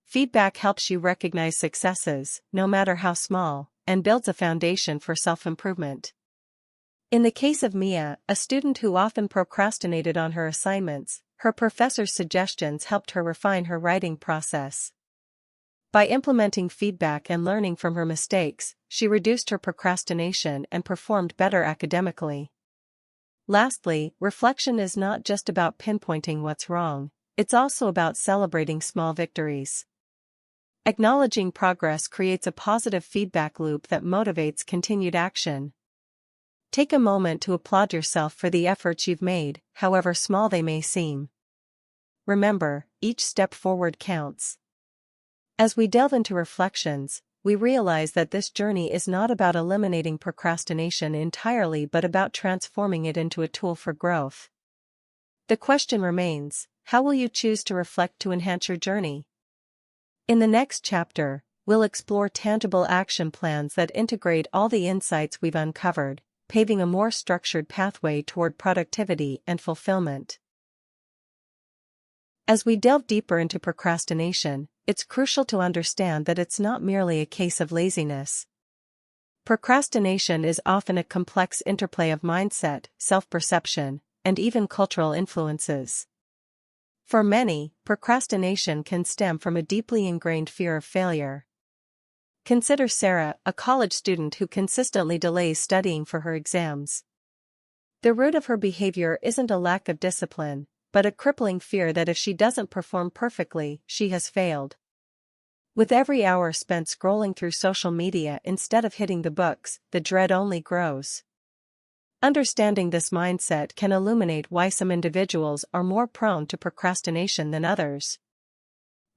Feedback helps you recognize successes, no matter how small, and builds a foundation for self-improvement. In the case of Mia, a student who often procrastinated on her assignments, her professor's suggestions helped her refine her writing process. By implementing feedback and learning from her mistakes, she reduced her procrastination and performed better academically. Lastly, reflection is not just about pinpointing what's wrong, it's also about celebrating small victories. Acknowledging progress creates a positive feedback loop that motivates continued action. Take a moment to applaud yourself for the efforts you've made, however small they may seem. Remember, each step forward counts. As we delve into reflections, we realize that this journey is not about eliminating procrastination entirely but about transforming it into a tool for growth. The question remains, how will you choose to reflect to enhance your journey? In the next chapter, we'll explore tangible action plans that integrate all the insights we've uncovered, paving a more structured pathway toward productivity and fulfillment. As we delve deeper into procrastination, it's crucial to understand that it's not merely a case of laziness. Procrastination is often a complex interplay of mindset, self-perception, and even cultural influences. For many, procrastination can stem from a deeply ingrained fear of failure. Consider Sarah, a college student who consistently delays studying for her exams. The root of her behavior isn't a lack of discipline, but a crippling fear that if she doesn't perform perfectly, she has failed. With every hour spent scrolling through social media instead of hitting the books, the dread only grows. Understanding this mindset can illuminate why some individuals are more prone to procrastination than others.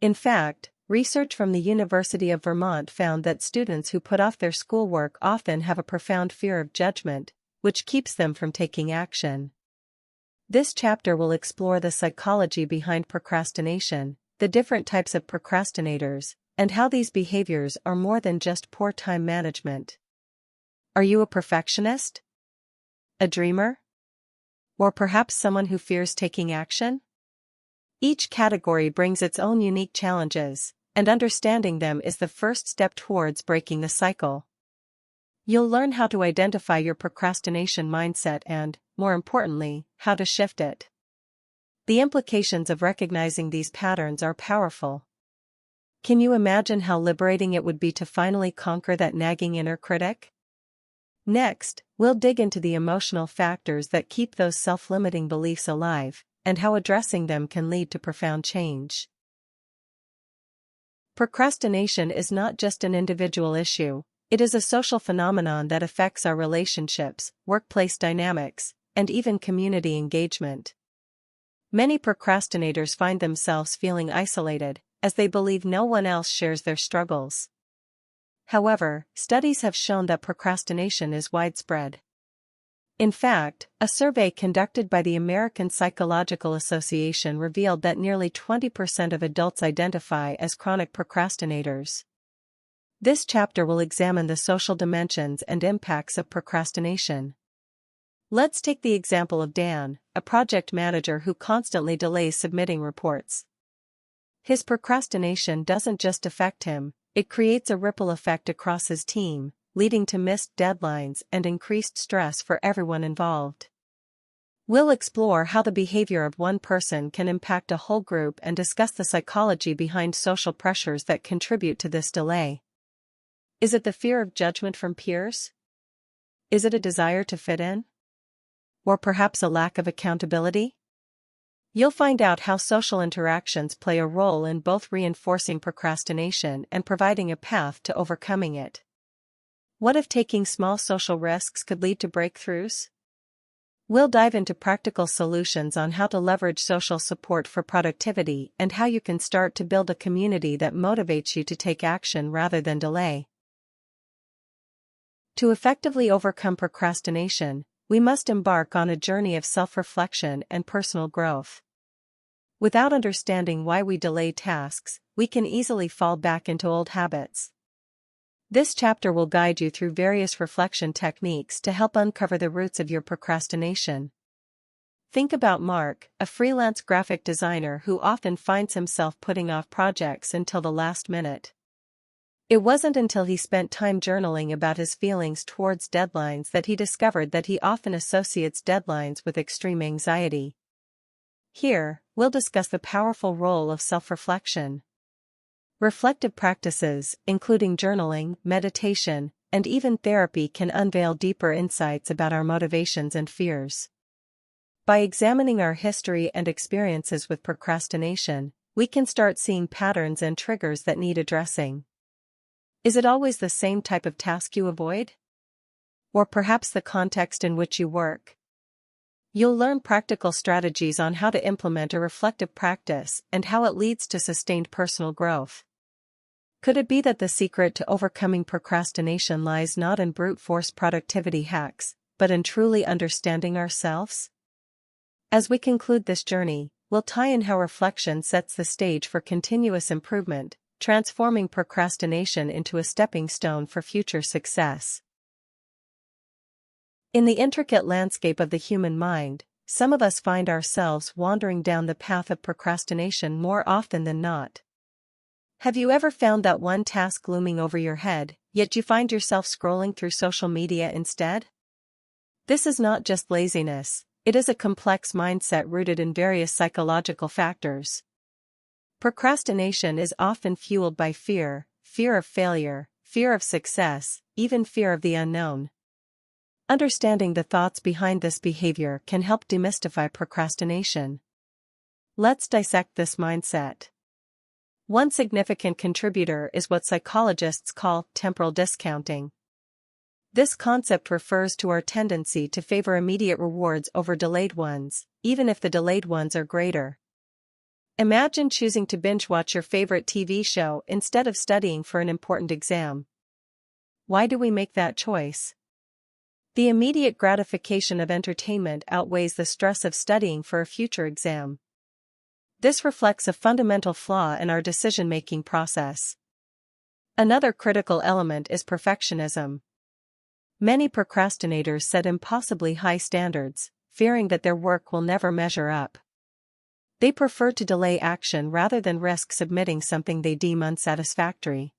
In fact, research from the University of Vermont found that students who put off their schoolwork often have a profound fear of judgment, which keeps them from taking action. This chapter will explore the psychology behind procrastination, the different types of procrastinators, and how these behaviors are more than just poor time management. Are you a perfectionist? A dreamer? Or perhaps someone who fears taking action? Each category brings its own unique challenges, and understanding them is the first step towards breaking the cycle. You'll learn how to identify your procrastination mindset and, more importantly, how to shift it. The implications of recognizing these patterns are powerful. Can you imagine how liberating it would be to finally conquer that nagging inner critic? Next, we'll dig into the emotional factors that keep those self-limiting beliefs alive, and how addressing them can lead to profound change. Procrastination is not just an individual issue, it is a social phenomenon that affects our relationships, workplace dynamics, and even community engagement. Many procrastinators find themselves feeling isolated, as they believe no one else shares their struggles. However, studies have shown that procrastination is widespread. In fact, a survey conducted by the American Psychological Association revealed that nearly 20% of adults identify as chronic procrastinators. This chapter will examine the social dimensions and impacts of procrastination. Let's take the example of Dan, a project manager who constantly delays submitting reports. His procrastination doesn't just affect him, it creates a ripple effect across his team, leading to missed deadlines and increased stress for everyone involved. We'll explore how the behavior of one person can impact a whole group and discuss the psychology behind social pressures that contribute to this delay. Is it the fear of judgment from peers? Is it a desire to fit in? Or perhaps a lack of accountability? You'll find out how social interactions play a role in both reinforcing procrastination and providing a path to overcoming it. What if taking small social risks could lead to breakthroughs? We'll dive into practical solutions on how to leverage social support for productivity and how you can start to build a community that motivates you to take action rather than delay. To effectively overcome procrastination, we must embark on a journey of self-reflection and personal growth. Without understanding why we delay tasks, we can easily fall back into old habits. This chapter will guide you through various reflection techniques to help uncover the roots of your procrastination. Think about Mark, a freelance graphic designer who often finds himself putting off projects until the last minute. It wasn't until he spent time journaling about his feelings towards deadlines that he discovered that he often associates deadlines with extreme anxiety. Here, we'll discuss the powerful role of self-reflection. Reflective practices, including journaling, meditation, and even therapy, can unveil deeper insights about our motivations and fears. By examining our history and experiences with procrastination, we can start seeing patterns and triggers that need addressing. Is it always the same type of task you avoid? Or perhaps the context in which you work? You'll learn practical strategies on how to implement a reflective practice and how it leads to sustained personal growth. Could it be that the secret to overcoming procrastination lies not in brute force productivity hacks, but in truly understanding ourselves? As we conclude this journey, we'll tie in how reflection sets the stage for continuous improvement, transforming procrastination into a stepping stone for future success. In the intricate landscape of the human mind, some of us find ourselves wandering down the path of procrastination more often than not. Have you ever found that one task looming over your head, yet you find yourself scrolling through social media instead? This is not just laziness, it is a complex mindset rooted in various psychological factors. Procrastination is often fueled by fear, fear of failure, fear of success, even fear of the unknown. Understanding the thoughts behind this behavior can help demystify procrastination. Let's dissect this mindset. One significant contributor is what psychologists call temporal discounting. This concept refers to our tendency to favor immediate rewards over delayed ones, even if the delayed ones are greater. Imagine choosing to binge-watch your favorite TV show instead of studying for an important exam. Why do we make that choice? The immediate gratification of entertainment outweighs the stress of studying for a future exam. This reflects a fundamental flaw in our decision-making process. Another critical element is perfectionism. Many procrastinators set impossibly high standards, fearing that their work will never measure up. They prefer to delay action rather than risk submitting something they deem unsatisfactory.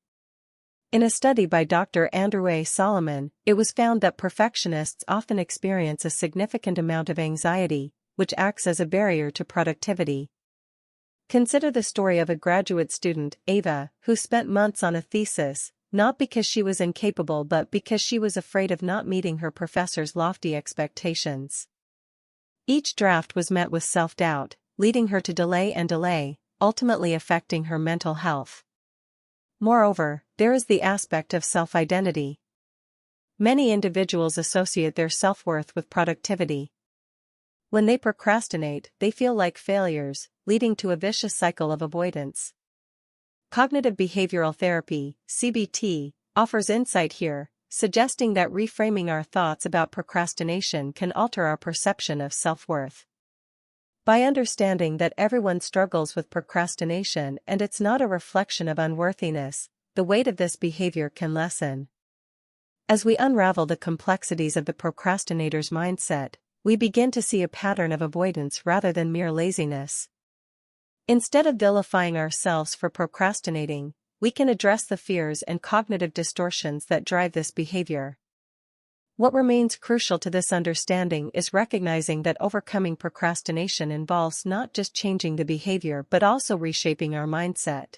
In a study by Dr. Andrew A. Solomon, it was found that perfectionists often experience a significant amount of anxiety, which acts as a barrier to productivity. Consider the story of a graduate student, Ava, who spent months on a thesis, not because she was incapable but because she was afraid of not meeting her professor's lofty expectations. Each draft was met with self-doubt, leading her to delay and delay, ultimately affecting her mental health. Moreover, there is the aspect of self-identity. Many individuals associate their self-worth with productivity. When they procrastinate, they feel like failures, leading to a vicious cycle of avoidance. Cognitive behavioral therapy, CBT, offers insight here, suggesting that reframing our thoughts about procrastination can alter our perception of self-worth. By understanding that everyone struggles with procrastination and it's not a reflection of unworthiness, the weight of this behavior can lessen. As we unravel the complexities of the procrastinator's mindset, we begin to see a pattern of avoidance rather than mere laziness. Instead of vilifying ourselves for procrastinating, we can address the fears and cognitive distortions that drive this behavior. What remains crucial to this understanding is recognizing that overcoming procrastination involves not just changing the behavior but also reshaping our mindset.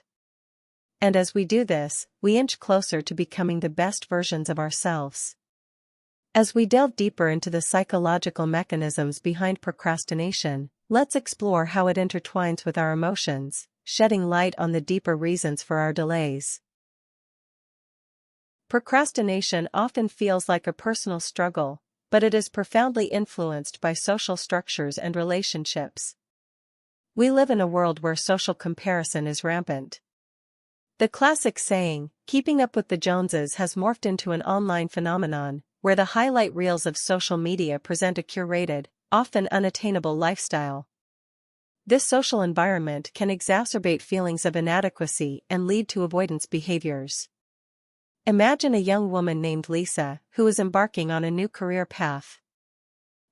And as we do this, we inch closer to becoming the best versions of ourselves. As we delve deeper into the psychological mechanisms behind procrastination, let's explore how it intertwines with our emotions, shedding light on the deeper reasons for our delays. Procrastination often feels like a personal struggle, but it is profoundly influenced by social structures and relationships. We live in a world where social comparison is rampant. The classic saying, "keeping up with the Joneses," has morphed into an online phenomenon, where the highlight reels of social media present a curated, often unattainable lifestyle. This social environment can exacerbate feelings of inadequacy and lead to avoidance behaviors. Imagine a young woman named Lisa, who is embarking on a new career path.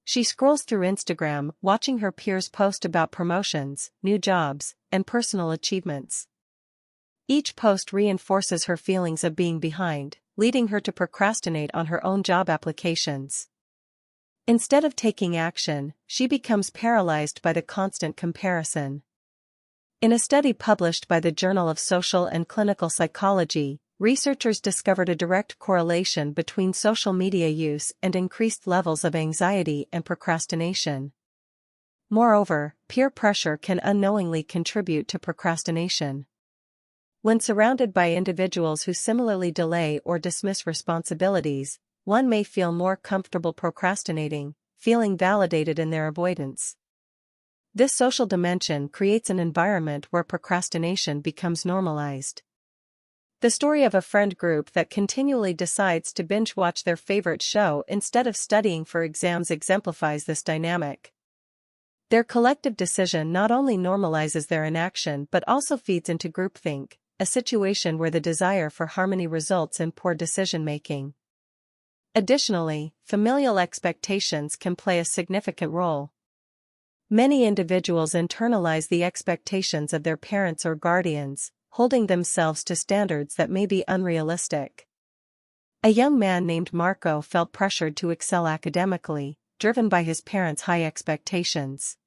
She scrolls through Instagram, watching her peers post about promotions, new jobs, and personal achievements. Each post reinforces her feelings of being behind, leading her to procrastinate on her own job applications. Instead of taking action, she becomes paralyzed by the constant comparison. In a study published by the Journal of Social and Clinical Psychology, researchers discovered a direct correlation between social media use and increased levels of anxiety and procrastination. Moreover, peer pressure can unknowingly contribute to procrastination. When surrounded by individuals who similarly delay or dismiss responsibilities, one may feel more comfortable procrastinating, feeling validated in their avoidance. This social dimension creates an environment where procrastination becomes normalized. The story of a friend group that continually decides to binge-watch their favorite show instead of studying for exams exemplifies this dynamic. Their collective decision not only normalizes their inaction but also feeds into groupthink, a situation where the desire for harmony results in poor decision-making. Additionally, familial expectations can play a significant role. Many individuals internalize the expectations of their parents or guardians, holding themselves to standards that may be unrealistic. A young man named Marco felt pressured to excel academically, driven by his parents' high expectations.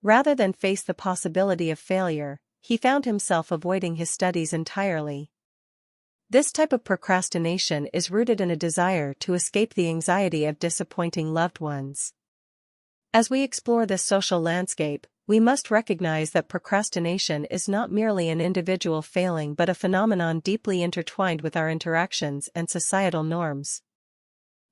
Rather than face the possibility of failure, he found himself avoiding his studies entirely. This type of procrastination is rooted in a desire to escape the anxiety of disappointing loved ones. As we explore this social landscape, we must recognize that procrastination is not merely an individual failing but a phenomenon deeply intertwined with our interactions and societal norms.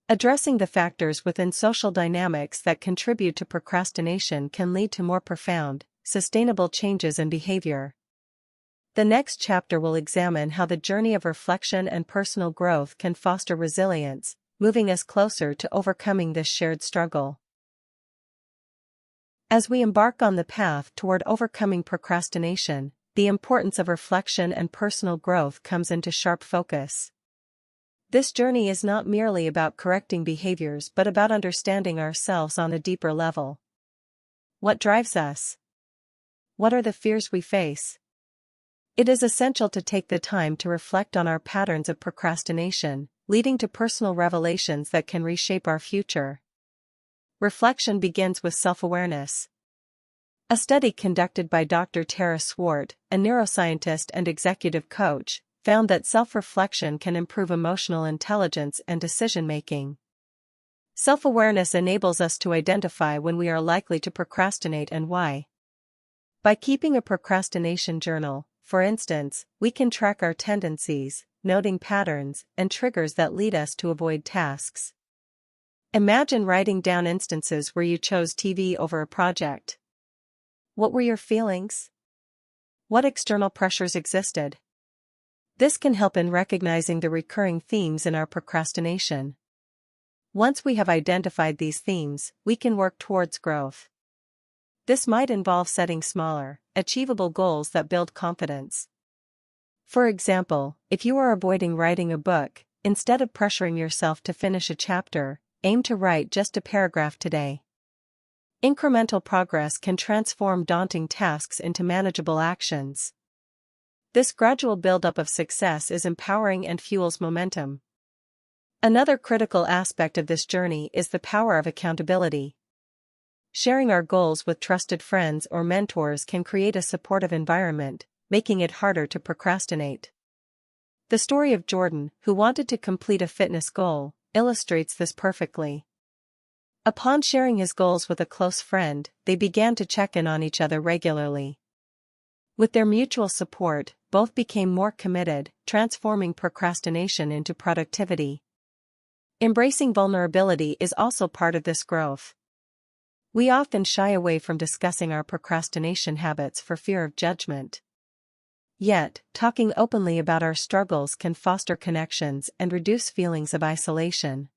Addressing the factors within social dynamics that contribute to procrastination can lead to more profound, sustainable changes in behavior. The next chapter will examine how the journey of reflection and personal growth can foster resilience, moving us closer to overcoming this shared struggle. As we embark on the path toward overcoming procrastination, the importance of reflection and personal growth comes into sharp focus. This journey is not merely about correcting behaviors but about understanding ourselves on a deeper level. What drives us? What are the fears we face? It is essential to take the time to reflect on our patterns of procrastination, leading to personal revelations that can reshape our future. Reflection begins with self-awareness. A study conducted by Dr. Tara Swart, a neuroscientist and executive coach, found that self-reflection can improve emotional intelligence and decision-making. Self-awareness enables us to identify when we are likely to procrastinate and why. By keeping a procrastination journal, for instance, we can track our tendencies, noting patterns and triggers that lead us to avoid tasks. Imagine writing down instances where you chose TV over a project. What were your feelings? What external pressures existed? This can help in recognizing the recurring themes in our procrastination. Once we have identified these themes, we can work towards growth. This might involve setting smaller, achievable goals that build confidence. For example, if you are avoiding writing a book, instead of pressuring yourself to finish a chapter, aim to write just a paragraph today. Incremental progress can transform daunting tasks into manageable actions. This gradual buildup of success is empowering and fuels momentum. Another critical aspect of this journey is the power of accountability. Sharing our goals with trusted friends or mentors can create a supportive environment, making it harder to procrastinate. The story of Jordan, who wanted to complete a fitness goal, illustrates this perfectly. Upon sharing his goals with a close friend, they began to check in on each other regularly. With their mutual support, both became more committed, transforming procrastination into productivity. Embracing vulnerability is also part of this growth. We often shy away from discussing our procrastination habits for fear of judgment. Yet, talking openly about our struggles can foster connections and reduce feelings of isolation.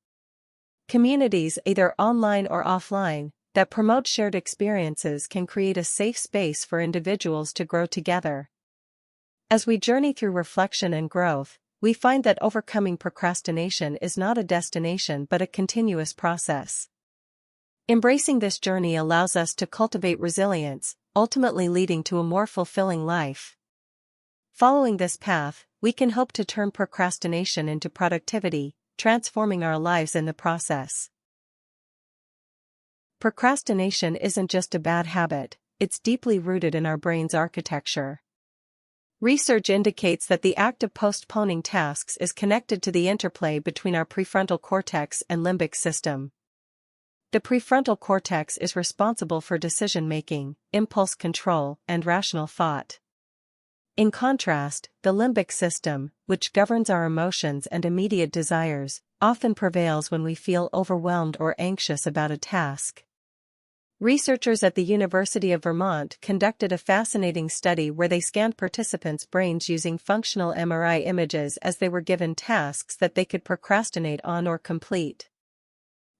Communities, either online or offline, that promote shared experiences can create a safe space for individuals to grow together. As we journey through reflection and growth, we find that overcoming procrastination is not a destination but a continuous process. Embracing this journey allows us to cultivate resilience, ultimately leading to a more fulfilling life. Following this path, we can hope to turn procrastination into productivity, transforming our lives in the process. Procrastination isn't just a bad habit, it's deeply rooted in our brain's architecture. Research indicates that the act of postponing tasks is connected to the interplay between our prefrontal cortex and limbic system. The prefrontal cortex is responsible for decision-making, impulse control, and rational thought. In contrast, the limbic system, which governs our emotions and immediate desires, often prevails when we feel overwhelmed or anxious about a task. Researchers at the University of Vermont conducted a fascinating study where they scanned participants' brains using functional MRI images as they were given tasks that they could procrastinate on or complete.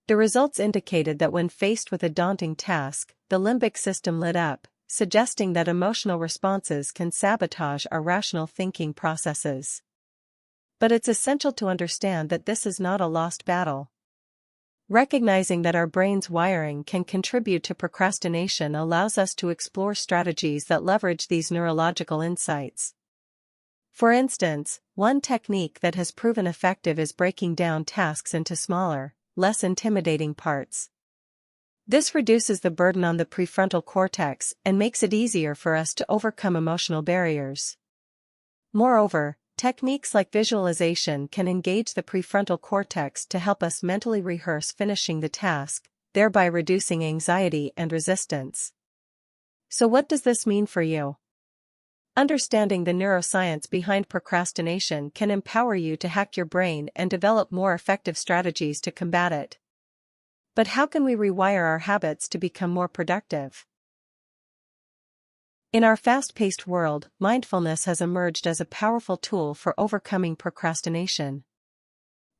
The results indicated that when faced with a daunting task, the limbic system lit up, suggesting that emotional responses can sabotage our rational thinking processes. But it's essential to understand that this is not a lost battle. Recognizing that our brain's wiring can contribute to procrastination allows us to explore strategies that leverage these neurological insights. For instance, one technique that has proven effective is breaking down tasks into smaller, less intimidating parts. This reduces the burden on the prefrontal cortex and makes it easier for us to overcome emotional barriers. Moreover, techniques like visualization can engage the prefrontal cortex to help us mentally rehearse finishing the task, thereby reducing anxiety and resistance. So what does this mean for you? Understanding the neuroscience behind procrastination can empower you to hack your brain and develop more effective strategies to combat it. But how can we rewire our habits to become more productive? In our fast-paced world, mindfulness has emerged as a powerful tool for overcoming procrastination.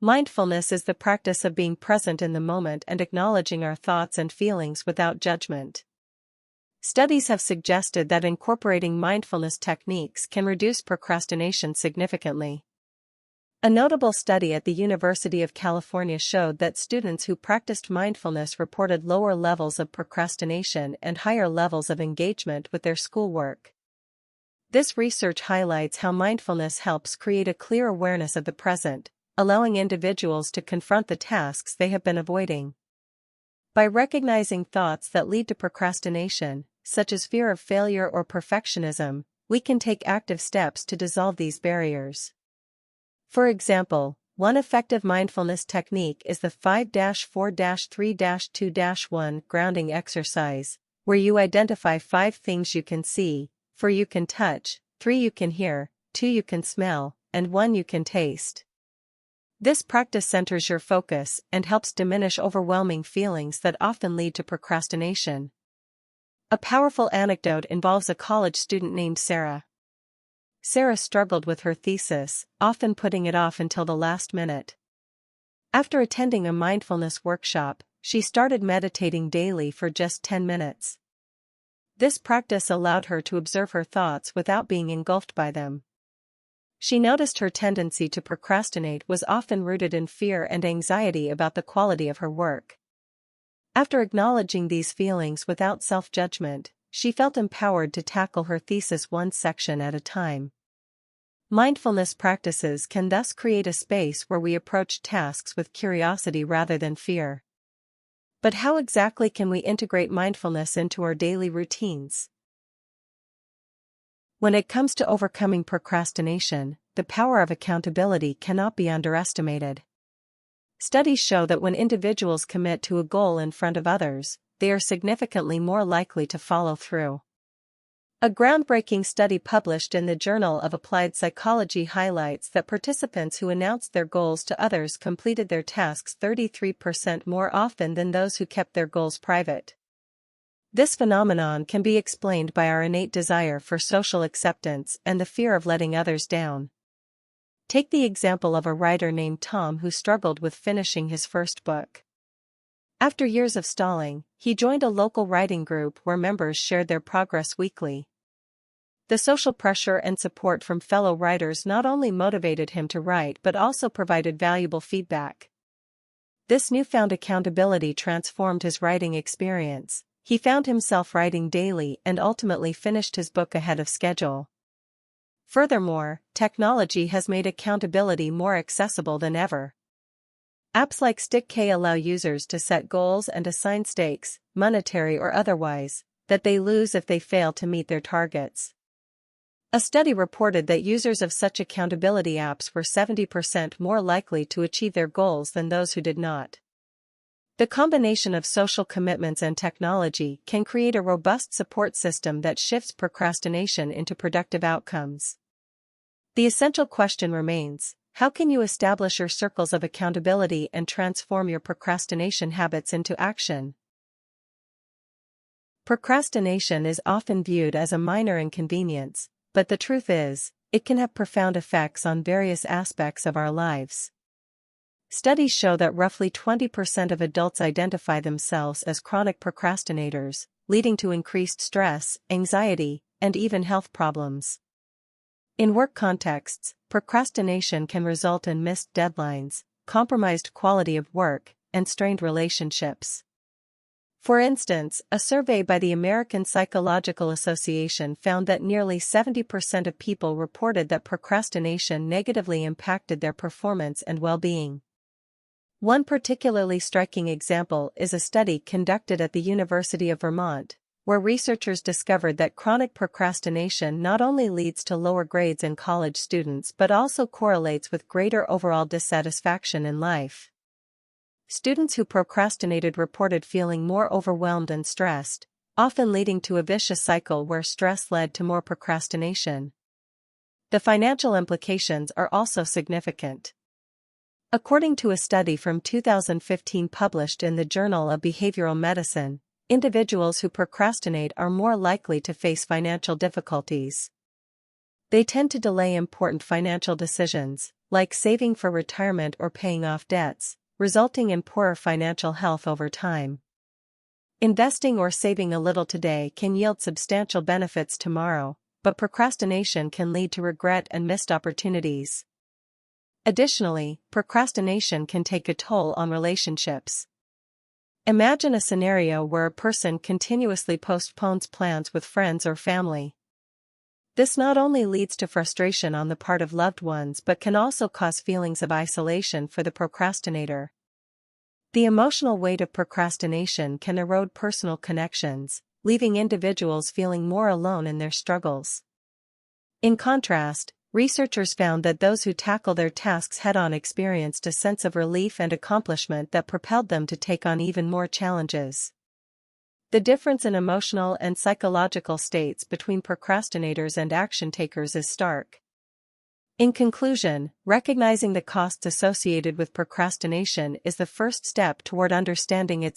Mindfulness is the practice of being present in the moment and acknowledging our thoughts and feelings without judgment. Studies have suggested that incorporating mindfulness techniques can reduce procrastination significantly. A notable study at the University of California showed that students who practiced mindfulness reported lower levels of procrastination and higher levels of engagement with their schoolwork. This research highlights how mindfulness helps create a clear awareness of the present, allowing individuals to confront the tasks they have been avoiding. By recognizing thoughts that lead to procrastination, such as fear of failure or perfectionism, we can take active steps to dissolve these barriers. For example, one effective mindfulness technique is the 5-4-3-2-1 grounding exercise, where you identify 5 things you can see, 4 you can touch, 3 you can hear, 2 you can smell, and 1 you can taste. This practice centers your focus and helps diminish overwhelming feelings that often lead to procrastination. A powerful anecdote involves a college student named Sarah. Sarah struggled with her thesis, often putting it off until the last minute. After attending a mindfulness workshop, she started meditating daily for just 10 minutes. This practice allowed her to observe her thoughts without being engulfed by them. She noticed her tendency to procrastinate was often rooted in fear and anxiety about the quality of her work. After acknowledging these feelings without self-judgment, she felt empowered to tackle her thesis one section at a time. Mindfulness practices can thus create a space where we approach tasks with curiosity rather than fear. But how exactly can we integrate mindfulness into our daily routines? When it comes to overcoming procrastination, the power of accountability cannot be underestimated. Studies show that when individuals commit to a goal in front of others, they are significantly more likely to follow through. A groundbreaking study published in the Journal of Applied Psychology highlights that participants who announced their goals to others completed their tasks 33% more often than those who kept their goals private. This phenomenon can be explained by our innate desire for social acceptance and the fear of letting others down. Take the example of a writer named Tom who struggled with finishing his first book. After years of stalling, he joined a local writing group where members shared their progress weekly. The social pressure and support from fellow writers not only motivated him to write but also provided valuable feedback. This newfound accountability transformed his writing experience. He found himself writing daily and ultimately finished his book ahead of schedule. Furthermore, technology has made accountability more accessible than ever. Apps like StickK allow users to set goals and assign stakes, monetary or otherwise, that they lose if they fail to meet their targets. A study reported that users of such accountability apps were 70% more likely to achieve their goals than those who did not. The combination of social commitments and technology can create a robust support system that shifts procrastination into productive outcomes. The essential question remains: how can you establish your circles of accountability and transform your procrastination habits into action? Procrastination is often viewed as a minor inconvenience, but the truth is, it can have profound effects on various aspects of our lives. Studies show that roughly 20% of adults identify themselves as chronic procrastinators, leading to increased stress, anxiety, and even health problems. In work contexts, procrastination can result in missed deadlines, compromised quality of work, and strained relationships. For instance, a survey by the American Psychological Association found that nearly 70% of people reported that procrastination negatively impacted their performance and well-being. One particularly striking example is a study conducted at the University of Vermont, where researchers discovered that chronic procrastination not only leads to lower grades in college students but also correlates with greater overall dissatisfaction in life. Students who procrastinated reported feeling more overwhelmed and stressed, often leading to a vicious cycle where stress led to more procrastination. The financial implications are also significant. According to a study from 2015 published in the Journal of Behavioral Medicine, individuals who procrastinate are more likely to face financial difficulties. They tend to delay important financial decisions, like saving for retirement or paying off debts, resulting in poorer financial health over time. Investing or saving a little today can yield substantial benefits tomorrow, but procrastination can lead to regret and missed opportunities. Additionally, procrastination can take a toll on relationships. Imagine a scenario where a person continuously postpones plans with friends or family. This not only leads to frustration on the part of loved ones but can also cause feelings of isolation for the procrastinator. The emotional weight of procrastination can erode personal connections, leaving individuals feeling more alone in their struggles. In contrast, researchers found that those who tackle their tasks head-on experienced a sense of relief and accomplishment that propelled them to take on even more challenges. The difference in emotional and psychological states between procrastinators and action takers is stark. In conclusion, recognizing the costs associated with procrastination is the first step toward understanding its